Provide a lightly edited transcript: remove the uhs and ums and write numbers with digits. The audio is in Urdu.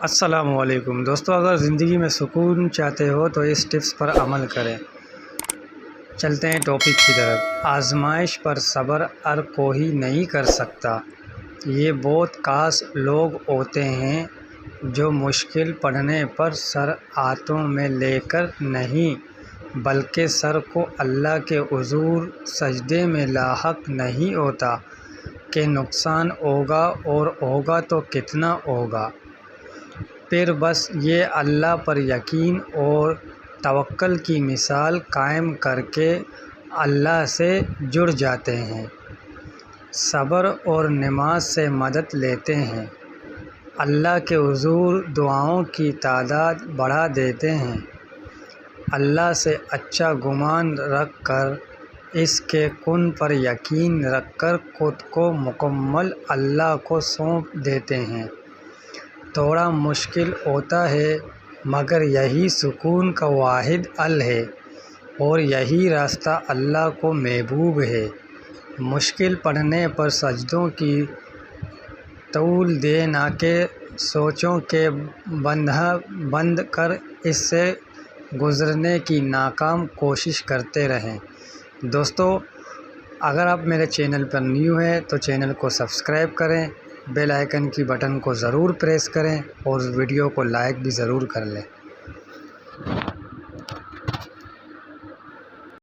السلام علیکم دوستو، اگر زندگی میں سکون چاہتے ہو تو اس ٹپس پر عمل کریں۔ چلتے ہیں ٹاپک کی طرف۔ آزمائش پر صبر ہر کوئی نہیں کر سکتا۔ یہ بہت خاص لوگ ہوتے ہیں جو مشکل پڑنے پر سر ہاتھوں میں لے کر نہیں بلکہ سر کو اللہ کے حضور سجدے میں لاحق نہیں ہوتا کہ نقصان ہوگا اور ہوگا تو کتنا ہوگا، پھر بس یہ اللہ پر یقین اور توکل کی مثال قائم کر کے اللہ سے جڑ جاتے ہیں، صبر اور نماز سے مدد لیتے ہیں، اللہ کے حضور دعاؤں کی تعداد بڑھا دیتے ہیں، اللہ سے اچھا گمان رکھ کر اس کے کن پر یقین رکھ کر خود کو مکمل اللہ کو سونپ دیتے ہیں۔ تھوڑا مشکل ہوتا ہے مگر یہی سکون کا واحد حل ہے اور یہی راستہ اللہ کو محبوب ہے۔ مشکل پڑنے پر سجدوں کی طول دے نہ کہ سوچوں کے بند کر اس سے گزرنے کی ناکام کوشش کرتے رہیں۔ دوستو، اگر آپ میرے چینل پر نیو ہیں تو چینل کو سبسکرائب کریں، بیل آئیکن کی بٹن کو ضرور پریس کریں اور ویڈیو کو لائک بھی ضرور کر لیں۔